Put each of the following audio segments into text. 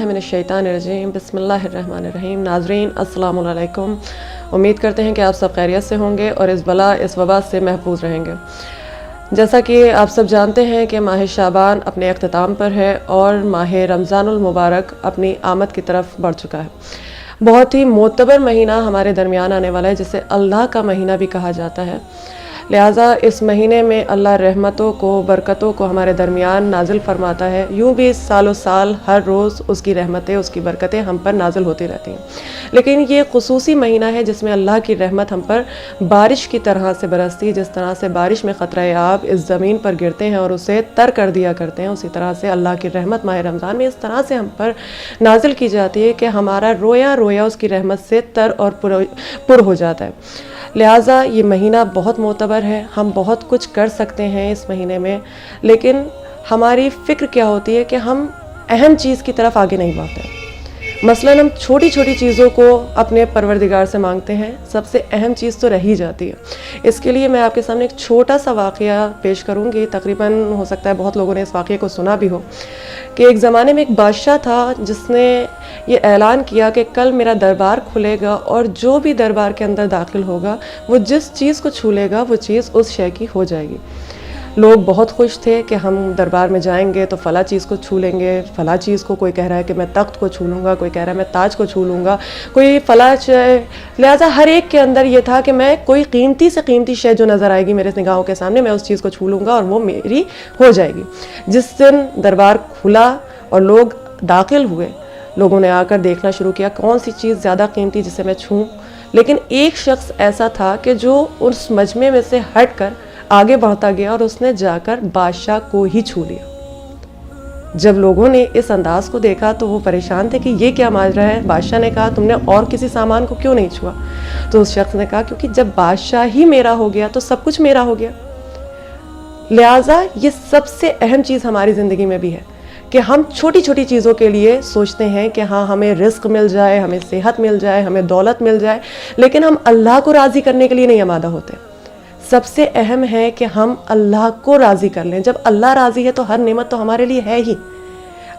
मिनश्शैतानिर्रजीम बिस्मिल्लाहिर्रहमानिर्रहीम। नाज़रीन अस्सलामु अलैकुम। उम्मीद करते हैं कि आप सब खैरियत से होंगे और इस वबा से महफूज रहेंगे। जैसा कि आप सब जानते हैं कि माह शाबान अपने अख्ताम पर है और माह रमज़ानुल मुबारक अपनी आमद की तरफ बढ़ चुका है। बहुत ही मोतबर महीना हमारे दरमियान आने वाला है, जिसे अल्लाह का महीना भी कहा जाता है। लिहाजा इस महीने में अल्लाह रहमतों को, बरकतों को हमारे दरमियान नाजिल फरमाता है। यूँ भी सालों साल हर रोज़ उसकी रहमतें, उसकी बरकतें हम पर नाजिल होती रहती हैं, लेकिन ये खुसूसी महीना है जिसमें अल्लाह की रहमत हम पर बारिश की तरह से बरसती है। जिस तरह से बारिश में क़तरा आब इस ज़मीन पर गिरते हैं और उसे तर कर दिया करते हैं, उसी तरह से अल्लाह की रहमत माह रमज़ान में इस तरह से हम पर नाजिल की जाती है कि हमारा रोया रोया उसकी रहमत से तर और पुर हो जाता है। लिहाजा ये महीना बहुत मोतबर है। हम बहुत कुछ कर सकते हैं इस महीने में, लेकिन हमारी फ़िक्र क्या होती है कि हम अहम चीज़ की तरफ आगे नहीं बढ़ते। मसलन हम छोटी छोटी चीज़ों को अपने परवरदिगार से मांगते हैं, सबसे अहम चीज़ तो रह ही जाती है। इसके लिए मैं आपके सामने एक छोटा सा वाक़या पेश करूँगी। तकरीबन हो सकता है बहुत लोगों ने इस वाक़े को सुना भी हो कि एक ज़माने में एक बादशाह था जिसने ये ऐलान किया कि कल मेरा दरबार खुलेगा और जो भी दरबार के अंदर दाखिल होगा वो जिस चीज़ को छू लेगा वो चीज़ उस शय की हो जाएगी। लोग बहुत खुश थे कि हम दरबार में जाएंगे तो फ़ला चीज़ को छू लेंगे, फ़ला चीज़ को। कोई कह रहा है कि मैं तख्त को छू लूँगा, कोई कह रहा है मैं ताज को छू लूँगा, कोई फ़ला लिहाजा हर एक के अंदर ये था कि मैं कोई कीमती से कीमती शय जो नज़र आएगी मेरे निगाहों के सामने, मैं उस चीज़ को छू लूँगा और वो मेरी हो जाएगी। जिस दिन दरबार खुला और लोग दाखिल हुए, लोगों ने आकर देखना शुरू किया कौन सी चीज़ ज़्यादा कीमती जिसे मैं छूँ। लेकिन एक शख्स ऐसा था कि जो उस मजमे में से हट कर आगे बढ़ता गया और उसने जाकर बादशाह को ही छू लिया। जब लोगों ने इस अंदाज को देखा तो वो परेशान थे कि ये क्या माजरा है। बादशाह ने कहा तुमने और किसी सामान को क्यों नहीं छुआ? तो उस शख्स ने कहा क्योंकि जब बादशाह ही मेरा हो गया तो सब कुछ मेरा हो गया। लिहाजा ये सबसे अहम चीज़ हमारी ज़िंदगी में भी है कि हम छोटी छोटी चीज़ों के लिए सोचते हैं कि हाँ हमें रिस्क मिल जाए, हमें सेहत मिल जाए, हमें दौलत मिल जाए, लेकिन हम अल्लाह को राज़ी करने के लिए नहीं आमादा होते। सबसे अहम है कि हम अल्लाह को राज़ी कर लें। जब अल्लाह राज़ी है तो हर नेमत तो हमारे लिए है ही।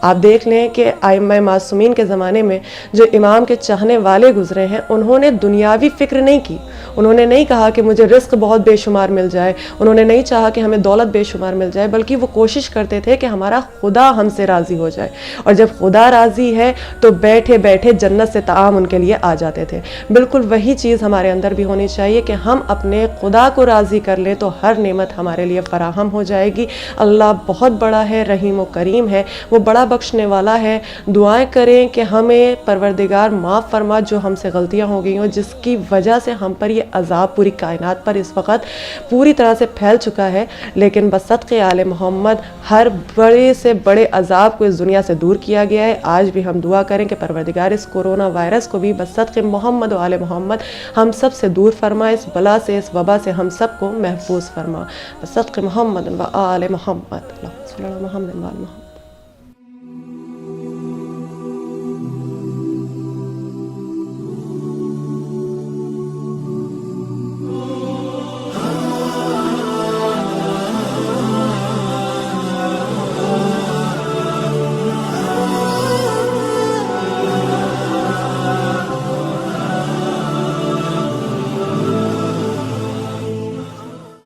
आप देख लें कि आइम्मा मासूमीन के ज़माने में जो इमाम के चाहने वाले गुजरे हैं, उन्होंने दुनियावी फ़िक्र नहीं की। उन्होंने नहीं कहा कि मुझे रिस्क बहुत बेशुमार मिल जाए, उन्होंने नहीं चाहा कि हमें दौलत बेशुमार मिल जाए, बल्कि वो कोशिश करते थे कि हमारा खुदा हमसे राज़ी हो जाए। और जब खुदा राज़ी है तो बैठे बैठे जन्नत से ताम उनके लिए आ जाते थे। बिल्कुल वही चीज़ हमारे अंदर भी होनी चाहिए कि हम अपने खुदा को राज़ी कर लें तो हर नेमत हमारे लिए फ़राहम हो जाएगी। अल्लाह बहुत बड़ा है, रहीम व करीम है, वो बड़ा बख्शने वाला है। दुआएं करें कि हमें परवरदिगार माफ़ फरमा जो हमसे गलतियां हो गई हों, जिसकी वजह से हम पर ये अज़ाब पूरी कायनात पर इस वक्त पूरी तरह से फैल चुका है। लेकिन बस सदक़े आले मोहम्मद हर बड़े से बड़े अज़ाब को इस दुनिया से दूर किया गया है। आज भी हम दुआ करें कि परवरदिगार इस कोरोना वायरस को भी बस सदक़े मोहम्मद व आले मोहम्मद हम सब से दूर फरमा, इस बला से, इस वबा से हम सब को महफूज फरमा। बस सदक़े मोहम्मद व आले मोहम्मद।